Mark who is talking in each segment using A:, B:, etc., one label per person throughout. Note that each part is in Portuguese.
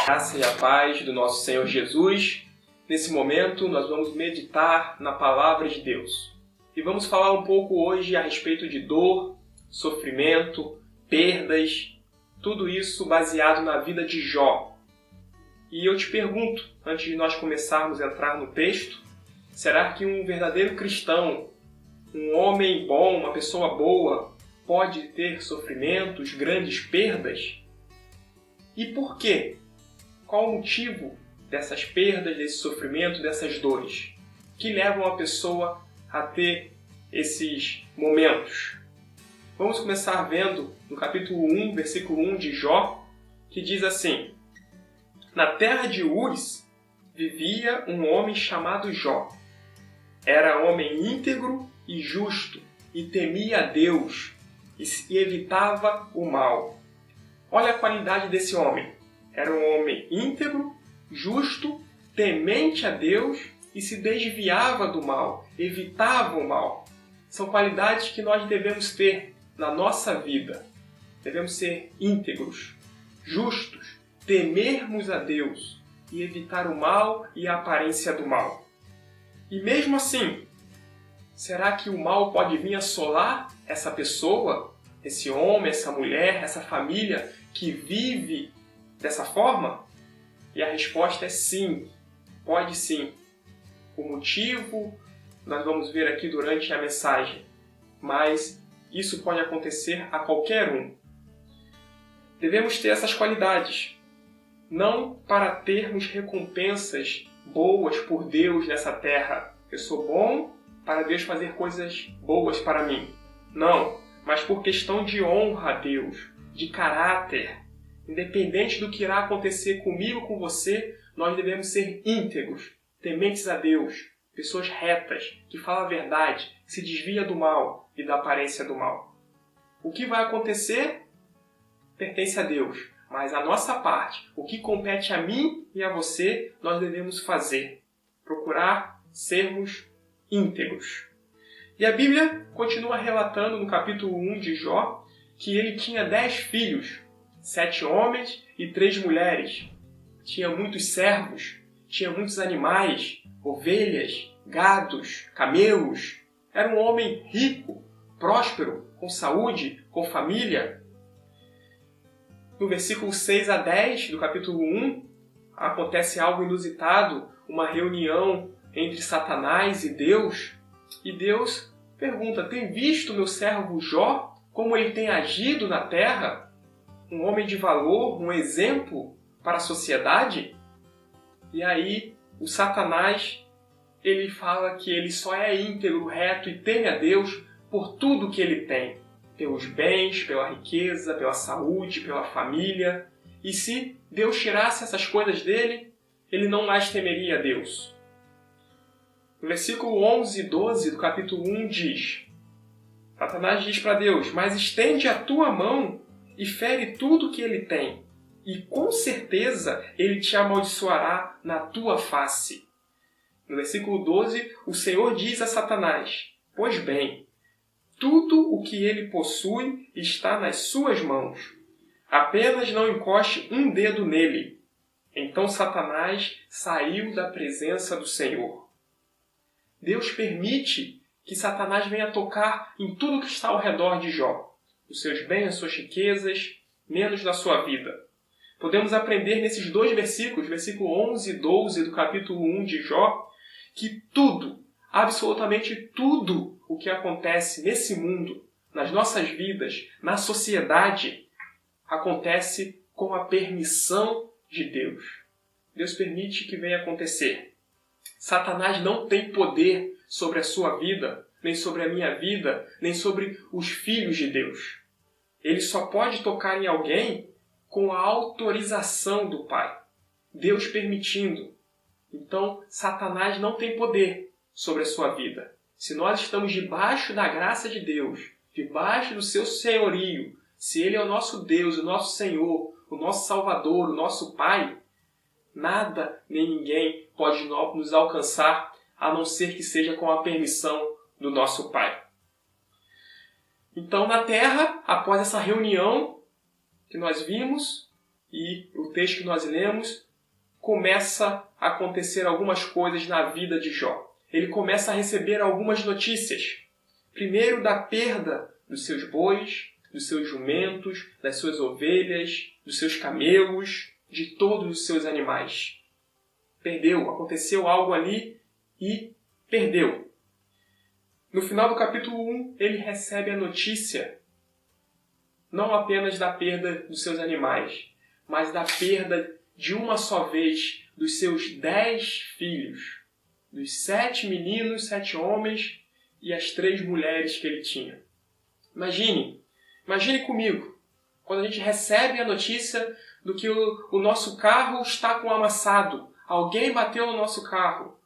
A: Graça e a paz do nosso Senhor Jesus. Nesse momento, nós vamos meditar na Palavra de Deus. E vamos falar um pouco hoje a respeito de dor, sofrimento, perdas, tudo isso baseado na vida de Jó. E eu te pergunto, antes de nós começarmos a entrar no texto, será que um verdadeiro cristão, um homem bom, uma pessoa boa, pode ter sofrimentos, grandes perdas? E por quê? Qual o motivo dessas perdas, desse sofrimento, dessas dores que levam a pessoa a ter esses momentos? Vamos começar vendo no capítulo 1, versículo 1 de Jó, que diz assim: Na terra de Uz vivia um homem chamado Jó. Era homem íntegro e justo, e temia a Deus, e evitava o mal. Olha a qualidade desse homem. Era um homem íntegro, justo, temente a Deus e se desviava do mal, evitava o mal. São qualidades que nós devemos ter na nossa vida. Devemos ser íntegros, justos, temermos a Deus e evitar o mal e a aparência do mal. E mesmo assim, será que o mal pode vir assolar essa pessoa, esse homem, essa mulher, essa família que vive dessa forma? E a resposta é sim, pode sim. O motivo nós vamos ver aqui durante a mensagem, mas isso pode acontecer a qualquer um. Devemos ter essas qualidades, não para termos recompensas boas por Deus nessa terra. Eu sou bom para Deus fazer coisas boas para mim. Não, mas por questão de honra a Deus, de caráter. Independente do que irá acontecer comigo, com você, nós devemos ser íntegros, tementes a Deus, pessoas retas, que falam a verdade, que se desvia do mal e da aparência do mal. O que vai acontecer pertence a Deus, mas a nossa parte, o que compete a mim e a você, nós devemos fazer. Procurar sermos íntegros. E a Bíblia continua relatando no capítulo 1 de Jó que ele tinha 10 filhos, 7 homens e 3 mulheres. Tinha muitos servos, tinha muitos animais, ovelhas, gados, camelos. Era um homem rico, próspero, com saúde, com família. No versículo 6 a 10 do capítulo 1, acontece algo inusitado, uma reunião entre Satanás e Deus. E Deus pergunta: tem visto meu servo Jó, como ele tem agido na terra? Um homem de valor, um exemplo para a sociedade? E aí o Satanás, ele fala que ele só é íntegro, reto e teme a Deus por tudo que ele tem. Pelos bens, pela riqueza, pela saúde, pela família. E se Deus tirasse essas coisas dele, ele não mais temeria a Deus. No versículo 11 e 12 do capítulo 1 diz: Satanás diz para Deus: mas estende a tua mão e fere tudo que ele tem, e com certeza ele te amaldiçoará na tua face. No versículo 12, o Senhor diz a Satanás: pois bem, tudo o que ele possui está nas suas mãos. Apenas não encoste um dedo nele. Então Satanás saiu da presença do Senhor. Deus permite que Satanás venha tocar em tudo que está ao redor de Jó. Os seus bens, as suas riquezas, menos da sua vida. Podemos aprender nesses 2 versículos, versículo 11 e 12 do capítulo 1 de Jó, que tudo, absolutamente tudo o que acontece nesse mundo, nas nossas vidas, na sociedade, acontece com a permissão de Deus. Deus permite que venha acontecer. Satanás não tem poder sobre a sua vida, nem sobre a minha vida, nem sobre os filhos de Deus. Ele só pode tocar em alguém com a autorização do Pai. Deus permitindo. Então, Satanás não tem poder sobre a sua vida. Se nós estamos debaixo da graça de Deus, debaixo do seu senhorio, se Ele é o nosso Deus, o nosso Senhor, o nosso Salvador, o nosso Pai, nada nem ninguém pode nos alcançar, a não ser que seja com a permissão do nosso Pai. Então, na terra, após essa reunião que nós vimos, e o texto que nós lemos começa a acontecer algumas coisas na vida de Jó. Ele começa a receber algumas notícias. Primeiro, da perda dos seus bois, dos seus jumentos, das suas ovelhas, dos seus camelos, de todos os seus animais. Perdeu, aconteceu algo ali e perdeu. No final do capítulo 1, ele recebe a notícia não apenas da perda dos seus animais, mas da perda de uma só vez dos seus 10 filhos, dos 7 meninos, 7 homens e as 3 mulheres que ele tinha. Imagine comigo, quando a gente recebe a notícia do que o nosso carro está com amassado, alguém bateu no nosso carro,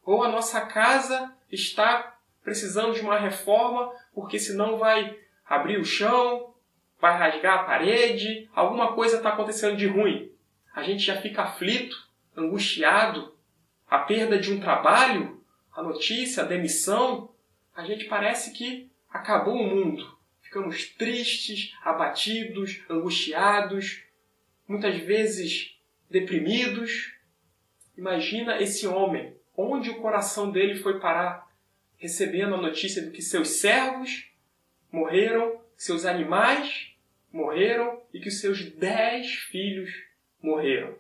A: ou a nossa casa está precisando de uma reforma, porque senão vai abrir o chão, vai rasgar a parede, alguma coisa está acontecendo de ruim. A gente já fica aflito, angustiado, a perda de um trabalho, a notícia, a demissão, a gente parece que acabou o mundo. Ficamos tristes, abatidos, angustiados, muitas vezes deprimidos. Imagina esse homem, onde o coração dele foi parar, recebendo a notícia de que seus servos morreram, seus animais morreram e que os seus 10 filhos morreram.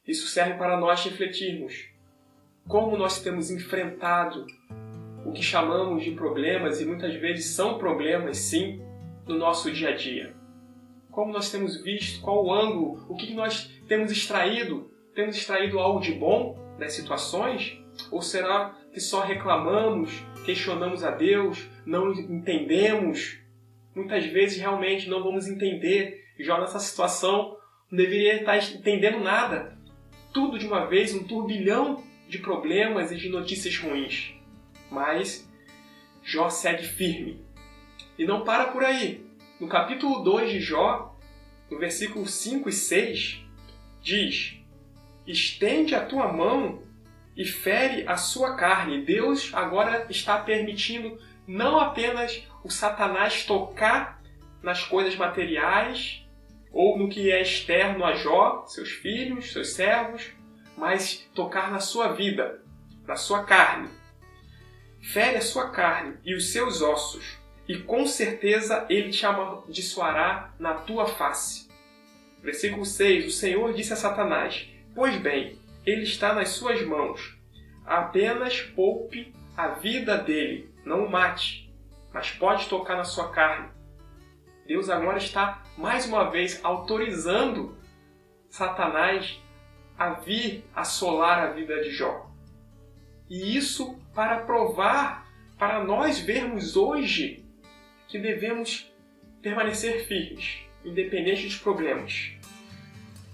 A: Isso serve para nós refletirmos como nós temos enfrentado o que chamamos de problemas, e muitas vezes são problemas, sim, no nosso dia a dia. Como nós temos visto, qual o ângulo, o que nós temos extraído? Temos extraído algo de bom das situações? Ou será que só reclamamos, questionamos a Deus, não entendemos? Muitas vezes realmente não vamos entender. Já nessa situação não deveria estar entendendo nada. Tudo de uma vez, um turbilhão de problemas e de notícias ruins. Mas Jó segue firme. E não para por aí. No capítulo 2 de Jó, no versículo 5 e 6, diz: estende a tua mão e fere a sua carne. Deus agora está permitindo não apenas o Satanás tocar nas coisas materiais ou no que é externo a Jó, seus filhos, seus servos, mas tocar na sua vida, na sua carne. Fere a sua carne e os seus ossos, e com certeza ele te amaldiçoará na tua face. Versículo 6, o Senhor disse a Satanás: pois bem, ele está nas suas mãos. Apenas poupe a vida dele, não o mate, mas pode tocar na sua carne. Deus agora está, mais uma vez, autorizando Satanás a vir assolar a vida de Jó. E isso para provar, para nós vermos hoje que devemos permanecer firmes, independente dos problemas,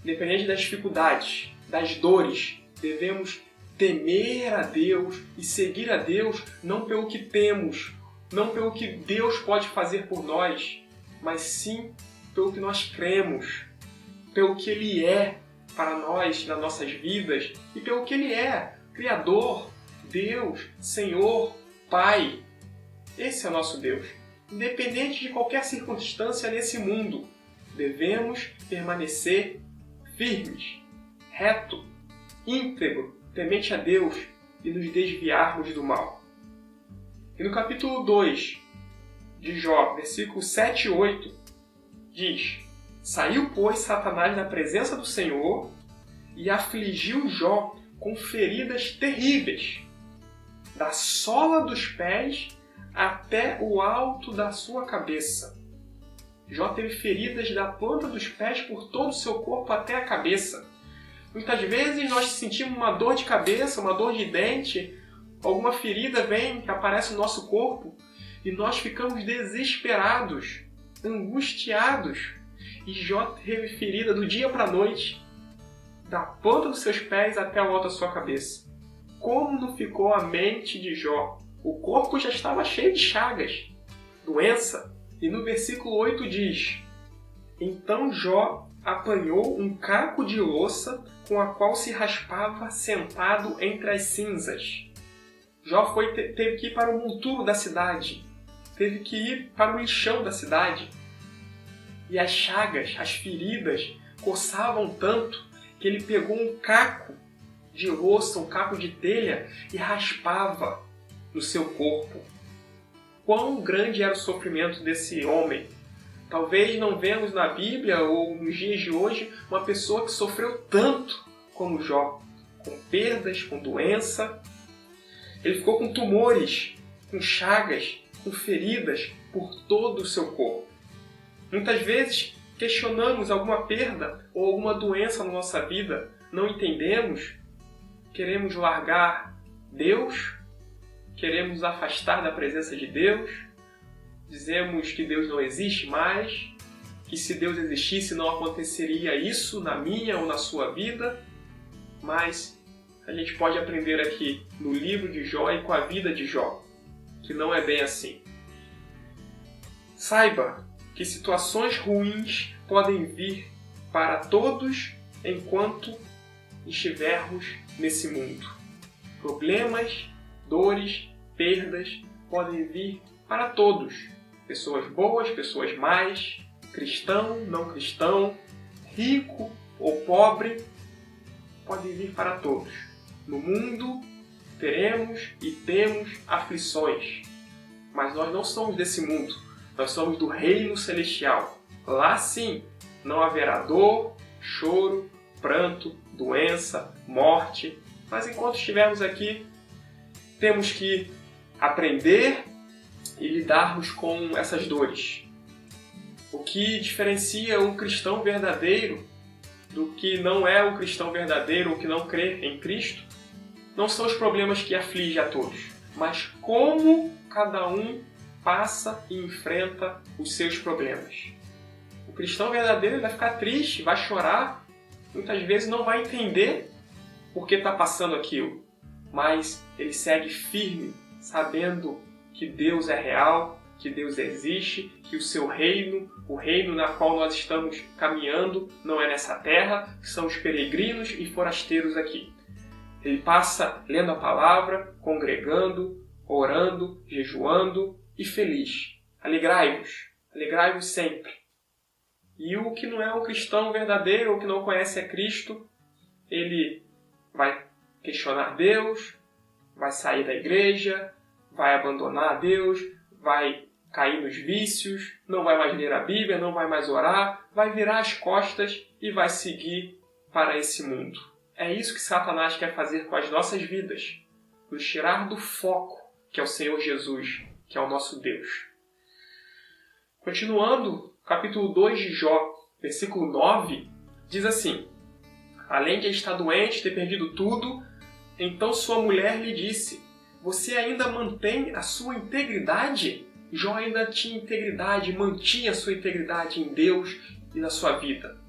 A: independente das dificuldades, das dores. Devemos temer a Deus e seguir a Deus não pelo que temos, não pelo que Deus pode fazer por nós, mas sim pelo que nós cremos, pelo que Ele é para nós, nas nossas vidas, e pelo que Ele é, Criador, Deus, Senhor, Pai. Esse é o nosso Deus. Independente de qualquer circunstância nesse mundo, devemos permanecer firmes, reto, íntegro, temente a Deus e nos desviarmos do mal. E no capítulo 2 de Jó, versículos 7 e 8, diz: saiu, pois, Satanás da presença do Senhor e afligiu Jó com feridas terríveis, da sola dos pés até o alto da sua cabeça. Jó teve feridas da planta dos pés por todo o seu corpo até a cabeça. Muitas vezes nós sentimos uma dor de cabeça, uma dor de dente, alguma ferida vem, que aparece no nosso corpo, e nós ficamos desesperados, angustiados. E Jó teve ferida do dia para a noite, da ponta dos seus pés até o alto da sua cabeça. Como não ficou a mente de Jó? O corpo já estava cheio de chagas, doença. E no versículo 8 diz: então Jó apanhou um caco de louça com a qual se raspava sentado entre as cinzas. Jó teve que ir para o monturo da cidade, teve que ir para o lixão da cidade, E as chagas, as feridas, coçavam tanto que ele pegou um caco de louça, um caco de telha e raspava no seu corpo. Quão grande era o sofrimento desse homem! Talvez não vemos na Bíblia ou nos dias de hoje uma pessoa que sofreu tanto como Jó, com perdas, com doença. Ele ficou com tumores, com chagas, com feridas por todo o seu corpo. Muitas vezes questionamos alguma perda ou alguma doença na nossa vida, não entendemos, queremos largar Deus, queremos nos afastar da presença de Deus, dizemos que Deus não existe mais, que se Deus existisse não aconteceria isso na minha ou na sua vida, mas a gente pode aprender aqui no livro de Jó e com a vida de Jó, que não é bem assim. Saiba que situações ruins podem vir para todos enquanto estivermos nesse mundo. Problemas, dores, perdas podem vir para todos. Pessoas boas, pessoas más, cristão, não cristão, rico ou pobre, podem vir para todos. No mundo teremos e temos aflições, mas nós não somos desse mundo, nós somos do reino celestial. Lá sim, não haverá dor, choro, pranto, doença, morte, mas enquanto estivermos aqui, temos que aprender e lidarmos com essas dores. O que diferencia um cristão verdadeiro do que não é um cristão verdadeiro ou que não crê em Cristo não são os problemas que afligem a todos, mas como cada um passa e enfrenta os seus problemas. O cristão verdadeiro vai ficar triste, vai chorar, muitas vezes não vai entender por que está passando aquilo, mas ele segue firme, sabendo que Deus é real, que Deus existe, que o seu reino, o reino na qual nós estamos caminhando, não é nessa terra, que são os peregrinos e forasteiros aqui. Ele passa lendo a palavra, congregando, orando, jejuando e feliz. Alegrai-vos sempre. E o que não é um cristão verdadeiro, ou que não conhece a Cristo, ele vai questionar Deus, vai sair da igreja, vai abandonar Deus, vai cair nos vícios, não vai mais ler a Bíblia, não vai mais orar, vai virar as costas e vai seguir para esse mundo. É isso que Satanás quer fazer com as nossas vidas, nos tirar do foco, que é o Senhor Jesus, que é o nosso Deus. Continuando, capítulo 2 de Jó, versículo 9, diz assim: além de estar doente, ter perdido tudo, então sua mulher lhe disse: você ainda mantém a sua integridade? Jó ainda tinha integridade, mantinha a sua integridade em Deus e na sua vida.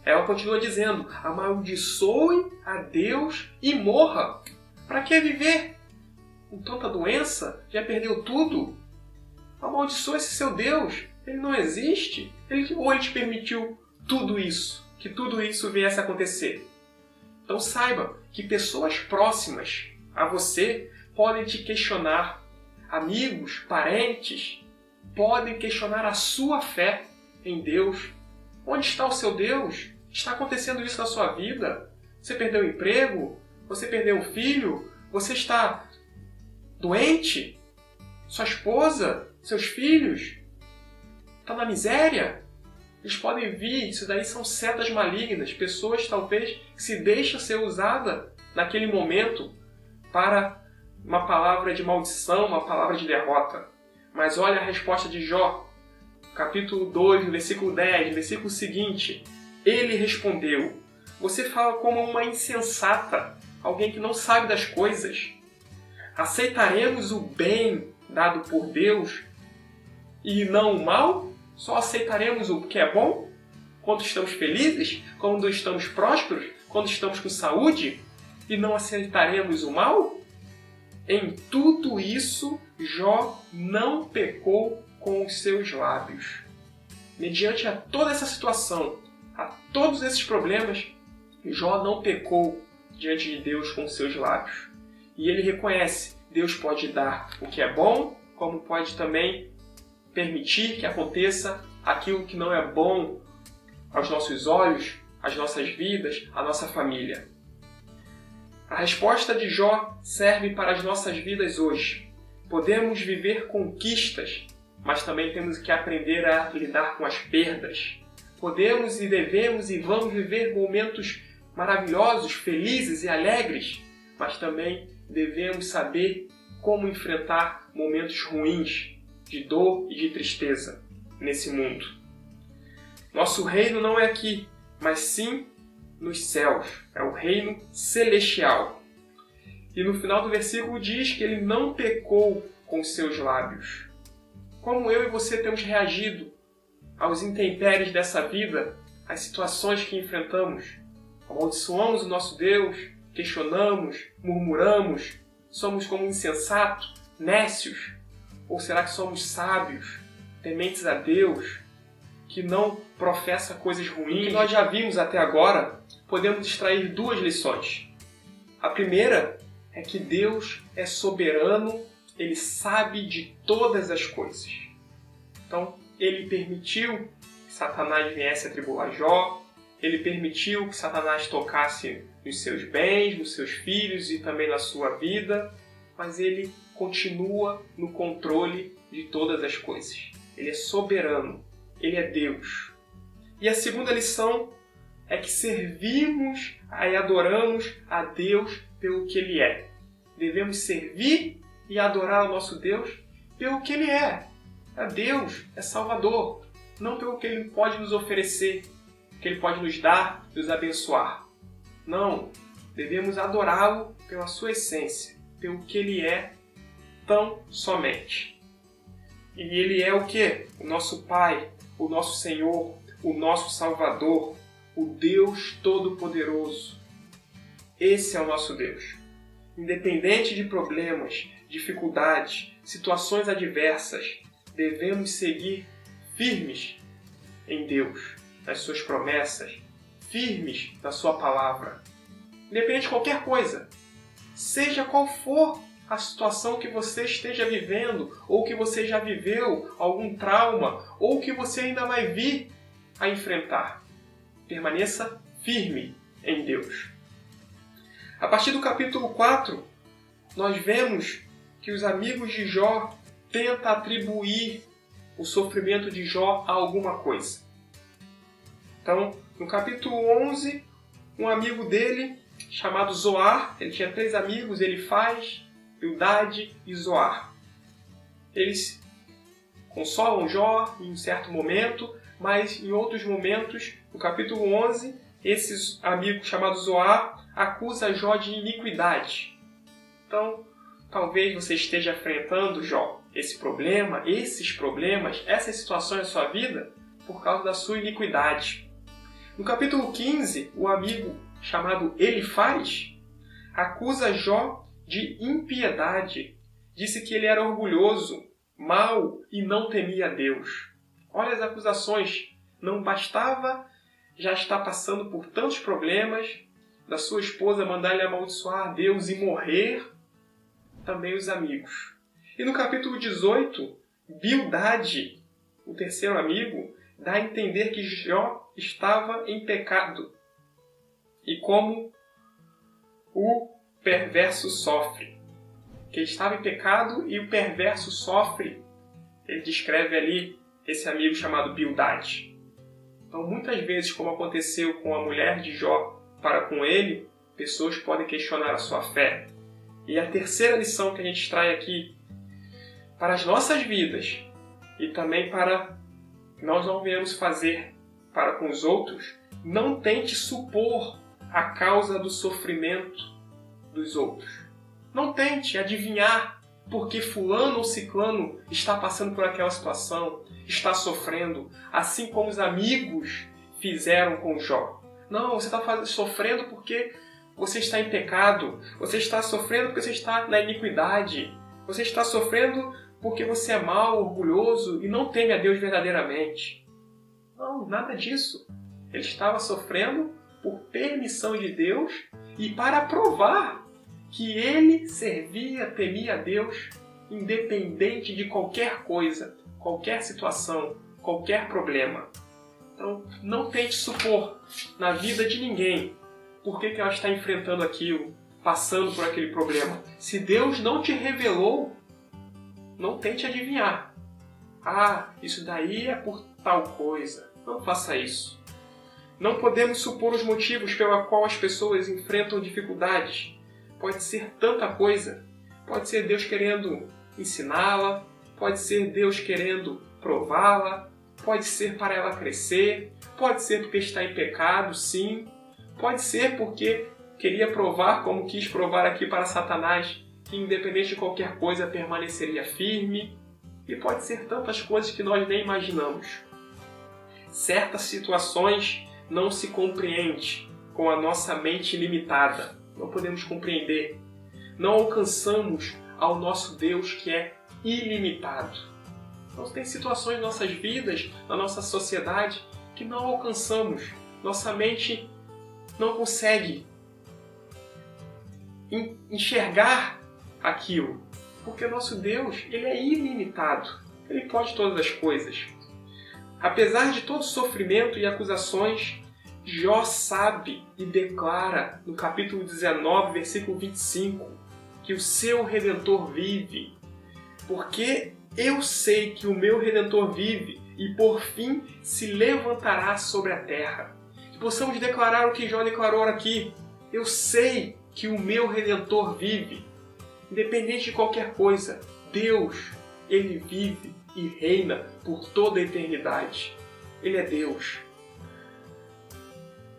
A: Ela continua dizendo: amaldiçoe a Deus e morra. Para que viver? Com tanta doença, já perdeu tudo? Amaldiçoe esse seu Deus. Ele não existe? Ou ele te permitiu tudo isso? Que tudo isso viesse a acontecer? Então saiba que pessoas próximas a você podem te questionar. Amigos, parentes, podem questionar a sua fé em Deus. Onde está o seu Deus? Está acontecendo isso na sua vida? Você perdeu o emprego? Você perdeu um filho? Você está doente? Sua esposa? Seus filhos? Está na miséria? Eles podem vir, isso daí são setas malignas, pessoas talvez que se deixam ser usadas naquele momento para uma palavra de maldição, uma palavra de derrota. Mas olha a resposta de Jó, capítulo 2, no versículo 10, no versículo seguinte. Ele respondeu: você fala como uma insensata, alguém que não sabe das coisas. Aceitaremos o bem dado por Deus e não o mal? Só aceitaremos o que é bom? Quando estamos felizes? Quando estamos prósperos? Quando estamos com saúde? E não aceitaremos o mal? Em tudo isso, Jó não pecou com os seus lábios. Mediante a toda essa situação, a todos esses problemas, Jó não pecou diante de Deus com os seus lábios. E ele reconhece: Deus pode dar o que é bom, como pode também permitir que aconteça aquilo que não é bom aos nossos olhos, às nossas vidas, à nossa família. A resposta de Jó serve para as nossas vidas hoje. Podemos viver conquistas, mas também temos que aprender a lidar com as perdas. Podemos e devemos e vamos viver momentos maravilhosos, felizes e alegres, mas também devemos saber como enfrentar momentos ruins, de dor e de tristeza nesse mundo. Nosso reino não é aqui, mas sim nos céus. É o reino celestial. E no final do versículo diz que ele não pecou com seus lábios. Como eu e você temos reagido aos intempéries dessa vida, às situações que enfrentamos? Amaldiçoamos o nosso Deus, questionamos, murmuramos, somos como insensatos, nécios? Ou será que somos sábios, tementes a Deus, que não professa coisas ruins? O que nós já vimos até agora, podemos extrair duas lições. A primeira é que Deus é soberano, Ele sabe de todas as coisas. Então, Ele permitiu que Satanás viesse atribular Jó, Ele permitiu que Satanás tocasse nos seus bens, nos seus filhos e também na sua vida, mas Ele continua no controle de todas as coisas. Ele é soberano, Ele é Deus. E a segunda lição é que servimos e adoramos a Deus pelo que Ele é. Devemos servir e adorar o nosso Deus pelo que Ele é. É Deus, é Salvador, não pelo que Ele pode nos oferecer, que Ele pode nos dar, nos abençoar. Não, devemos adorá-lo pela sua essência, pelo que Ele é tão somente. E Ele é o quê? O nosso Pai, o nosso Senhor, o nosso Salvador, o Deus Todo-Poderoso. Esse é o nosso Deus. Independente de problemas, dificuldades, situações adversas, devemos seguir firmes em Deus, nas suas promessas, firmes na sua palavra. Independente de qualquer coisa, seja qual for a situação que você esteja vivendo, ou que você já viveu, algum trauma, ou que você ainda vai vir a enfrentar. Permaneça firme em Deus. A partir do capítulo 4, nós vemos que os amigos de Jó tentam atribuir o sofrimento de Jó a alguma coisa. Então, no capítulo 11, um amigo dele, chamado Zoar, ele tinha 3 amigos, Elifaz, Bildade e Zoar. Eles consolam Jó em um certo momento, mas em outros momentos, no capítulo 11, esse amigo chamado Zoar acusa Jó de iniquidade. Então, talvez você esteja enfrentando, Jó, esse problema, esses problemas, essas situações na sua vida por causa da sua iniquidade. No capítulo 15, o amigo chamado Elifaz acusa Jó de impiedade. Disse que ele era orgulhoso, mau e não temia a Deus. Olha as acusações. Não bastava já estar passando por tantos problemas, da sua esposa mandar ele amaldiçoar a Deus e morrer, também os amigos. E no capítulo 18, Bildade, o terceiro amigo, dá a entender que Jó estava em pecado. E como o perverso sofre. Que ele estava em pecado e o perverso sofre. Ele descreve ali esse amigo chamado Bildade. Então, muitas vezes, como aconteceu com a mulher de Jó para com ele, pessoas podem questionar a sua fé. E a terceira lição que a gente extrai aqui, para as nossas vidas e também para que nós não venhamos fazer para com os outros, não tente supor a causa do sofrimento dos outros. Não tente adivinhar porque fulano ou ciclano está passando por aquela situação, está sofrendo, assim como os amigos fizeram com Jó. Não, você está sofrendo porque você está em pecado, você está sofrendo porque você está na iniquidade, você está sofrendo porque você é mau, orgulhoso e não teme a Deus verdadeiramente. Não, nada disso. Ele estava sofrendo por permissão de Deus e para provar que ele servia, temia a Deus, independente de qualquer coisa, qualquer situação, qualquer problema. Então, não tente supor na vida de ninguém por que ela está enfrentando aquilo, passando por aquele problema. Se Deus não te revelou, não tente adivinhar. Ah, isso daí é por tal coisa. Não faça isso. Não podemos supor os motivos pela qual as pessoas enfrentam dificuldades. Pode ser tanta coisa. Pode ser Deus querendo ensiná-la, pode ser Deus querendo prová-la, pode ser para ela crescer, pode ser porque está em pecado, sim, pode ser porque queria provar, como quis provar aqui para Satanás, que independente de qualquer coisa permaneceria firme, e pode ser tantas coisas que nós nem imaginamos. Certas situações não se compreende com a nossa mente limitada, não podemos compreender, não alcançamos ao nosso Deus que é ilimitado. Então, tem situações em nossas vidas, na nossa sociedade, que não alcançamos. Nossa mente não consegue enxergar aquilo. Porque o nosso Deus, ele é ilimitado. Ele pode todas as coisas. Apesar de todo sofrimento e acusações, Jó sabe e declara no capítulo 19, versículo 25, que o seu Redentor vive. Porque eu sei que o meu Redentor vive e por fim se levantará sobre a terra. Que possamos declarar o que Jó declarou aqui. Eu sei que o meu Redentor vive. Independente de qualquer coisa, Deus, Ele vive e reina por toda a eternidade. Ele é Deus.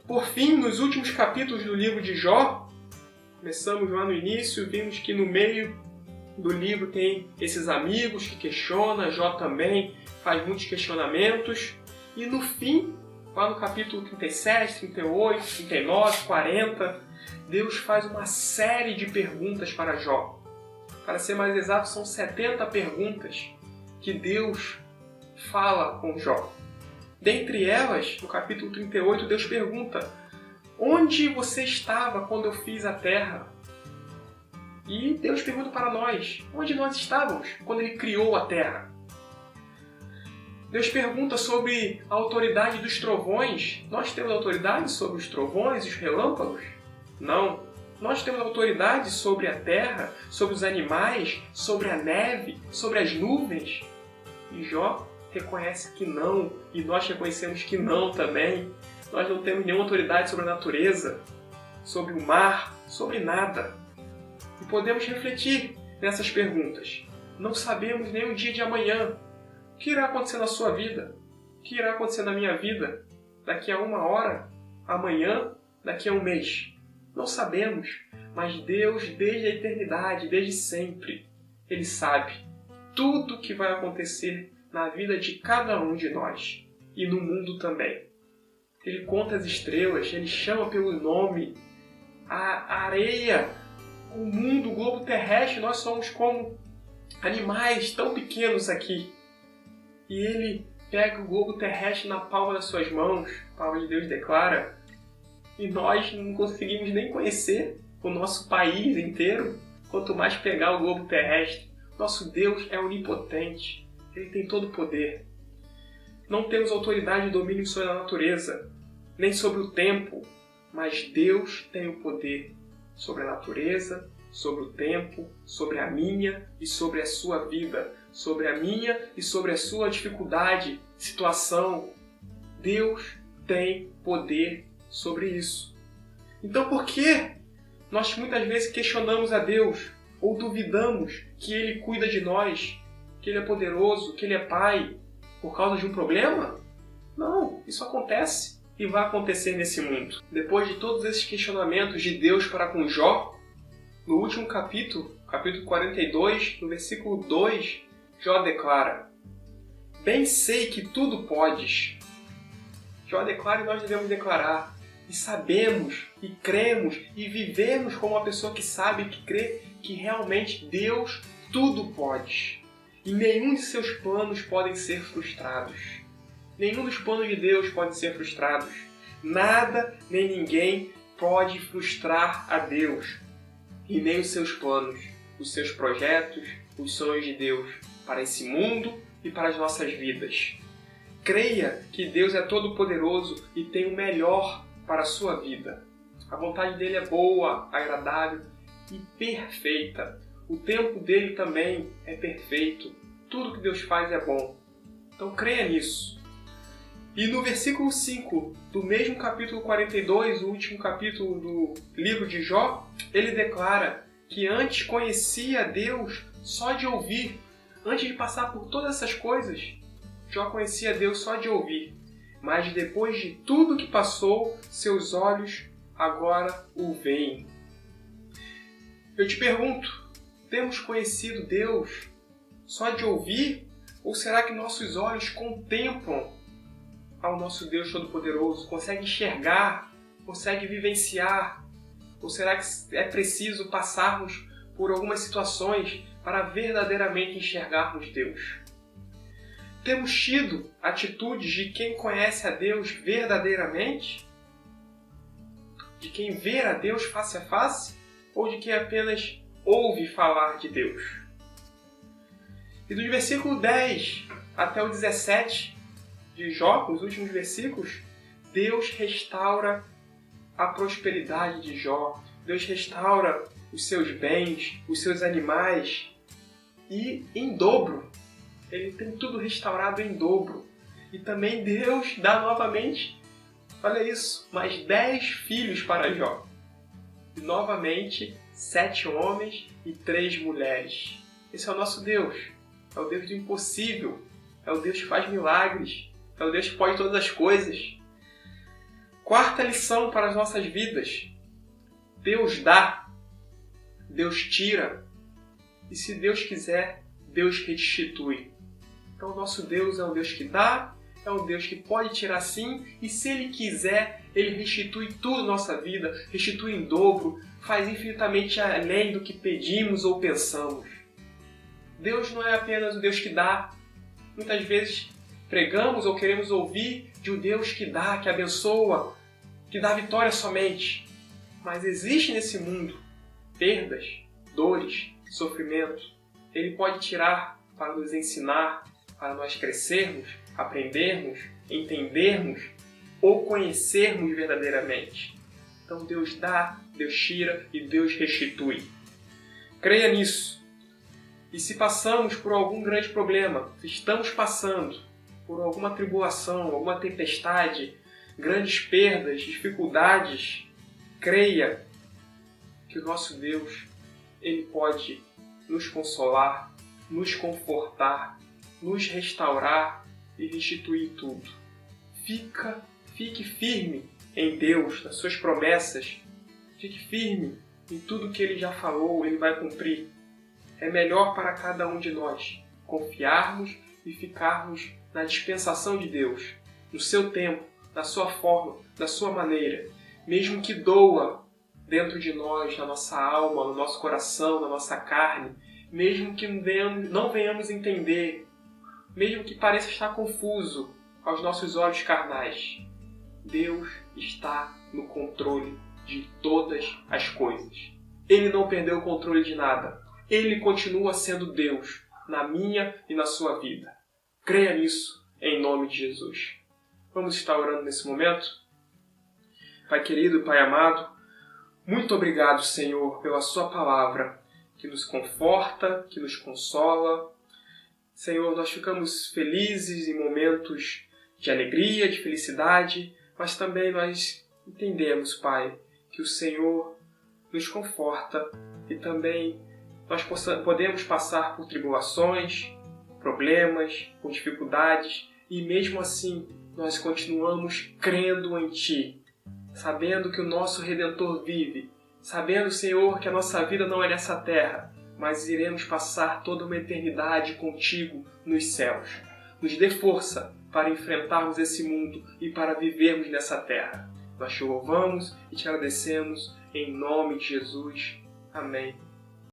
A: Por fim, nos últimos capítulos do livro de Jó, começamos lá no início, vimos que no meio do livro tem esses amigos que questionam, Jó também faz muitos questionamentos, e no fim, lá no capítulo 37, 38, 39, 40, Deus faz uma série de perguntas para Jó. Para ser mais exato, são 70 perguntas que Deus fala com Jó. Dentre elas, no capítulo 38, Deus pergunta: onde você estava quando eu fiz a terra? E Deus pergunta para nós: onde nós estávamos quando Ele criou a terra? Deus pergunta sobre a autoridade dos trovões. Nós temos autoridade sobre os trovões e os relâmpagos? Não. Nós temos autoridade sobre a terra, sobre os animais, sobre a neve, sobre as nuvens? E Jó reconhece que não, e nós reconhecemos que não também. Nós não temos nenhuma autoridade sobre a natureza, sobre o mar, sobre nada. E podemos refletir nessas perguntas. Não sabemos nem o dia de amanhã. O que irá acontecer na sua vida? O que irá acontecer na minha vida? Daqui a 1 hora? Amanhã? Daqui a 1 mês? Não sabemos, mas Deus, desde a eternidade, desde sempre, Ele sabe tudo o que vai acontecer na vida de cada um de nós e no mundo também. Ele conta as estrelas, Ele chama pelo nome a areia, o mundo, o globo terrestre. Nós somos como animais tão pequenos aqui. E Ele pega o globo terrestre na palma das suas mãos, a palavra de Deus declara, e nós não conseguimos nem conhecer o nosso país inteiro, quanto mais pegar o globo terrestre. Nosso Deus é onipotente, Ele tem todo o poder. Não temos autoridade e domínio sobre a natureza, nem sobre o tempo, mas Deus tem o poder sobre a natureza, sobre o tempo, sobre a minha e sobre a sua vida, sobre a minha e sobre a sua dificuldade, situação. Deus tem poder sobre isso. Então por que nós muitas vezes questionamos a Deus ou duvidamos que Ele cuida de nós, que Ele é poderoso, que Ele é Pai, por causa de um problema? Não, isso acontece e vai acontecer nesse mundo. Depois de todos esses questionamentos de Deus para com Jó, no último capítulo, capítulo 42, no versículo 2, Jó declara: bem sei que tudo podes. Jó declara e nós devemos declarar. E sabemos, e cremos, e vivemos como uma pessoa que sabe e que crê que realmente Deus tudo pode. E nenhum de seus planos podem ser frustrados. Nenhum dos planos de Deus pode ser frustrados. Nada nem ninguém pode frustrar a Deus. E nem os seus planos, os seus projetos, os sonhos de Deus para esse mundo e para as nossas vidas. Creia que Deus é todo-poderoso e tem o melhor para a sua vida. A vontade dele é boa, agradável e perfeita. O tempo dele também é perfeito. Tudo que Deus faz é bom. Então creia nisso. E no versículo 5 do mesmo capítulo 42, o último capítulo do livro de Jó, ele declara que antes conhecia Deus só de ouvir. Antes de passar por todas essas coisas, Jó conhecia Deus só de ouvir. Mas depois de tudo que passou, seus olhos agora o veem. Eu te pergunto, temos conhecido Deus só de ouvir? Ou será que nossos olhos contemplam ao nosso Deus Todo-Poderoso? Conseguem enxergar? Conseguem vivenciar? Ou será que é preciso passarmos por algumas situações para verdadeiramente enxergarmos Deus? Temos tido atitudes de quem conhece a Deus verdadeiramente? De quem vê a Deus face a face? Ou de quem apenas ouve falar de Deus? E do versículo 10 até o 17 de Jó, os últimos versículos, Deus restaura a prosperidade de Jó. Deus restaura os seus bens, os seus animais e em dobro. Ele tem tudo restaurado em dobro. E também Deus dá novamente, olha isso, mais 10 filhos para Jó. E novamente 7 homens e 3 mulheres. Esse é o nosso Deus. É o Deus do impossível. É o Deus que faz milagres. É o Deus que pode todas as coisas. Quarta lição para as nossas vidas. Deus dá. Deus tira. E se Deus quiser, Deus restitui. Então o nosso Deus é um Deus que dá, é um Deus que pode tirar sim, e se Ele quiser, Ele restitui tudo na nossa vida, restitui em dobro, faz infinitamente além do que pedimos ou pensamos. Deus não é apenas o Deus que dá. Muitas vezes pregamos ou queremos ouvir de um Deus que dá, que abençoa, que dá vitória somente. Mas existe nesse mundo perdas, dores, sofrimento. Ele pode tirar para nos ensinar, para nós crescermos, aprendermos, entendermos ou conhecermos verdadeiramente. Então Deus dá, Deus tira e Deus restitui. Creia nisso. E se passamos por algum grande problema, se estamos passando por alguma tribulação, alguma tempestade, grandes perdas, dificuldades, creia que o nosso Deus, Ele pode nos consolar, nos confortar, nos restaurar e restituir tudo. Fique firme em Deus, nas suas promessas. Fique firme em tudo que Ele já falou, Ele vai cumprir. É melhor para cada um de nós confiarmos e ficarmos na dispensação de Deus, no seu tempo, da sua forma, da sua maneira. Mesmo que doa dentro de nós, na nossa alma, no nosso coração, na nossa carne, mesmo que não venhamos entender, mesmo que pareça estar confuso aos nossos olhos carnais, Deus está no controle de todas as coisas. Ele não perdeu o controle de nada. Ele continua sendo Deus na minha e na sua vida. Creia nisso, em nome de Jesus. Vamos estar orando nesse momento? Pai querido, Pai amado, muito obrigado, Senhor, pela sua palavra, que nos conforta, que nos consola. Senhor, nós ficamos felizes em momentos de alegria, de felicidade, mas também nós entendemos, Pai, que o Senhor nos conforta e também nós podemos passar por tribulações, problemas, por dificuldades e mesmo assim nós continuamos crendo em Ti, sabendo que o nosso Redentor vive, sabendo, Senhor, que a nossa vida não é nessa terra, mas iremos passar toda uma eternidade contigo nos céus. Nos dê força para enfrentarmos esse mundo e para vivermos nessa terra. Nós te louvamos e te agradecemos em nome de Jesus. Amém.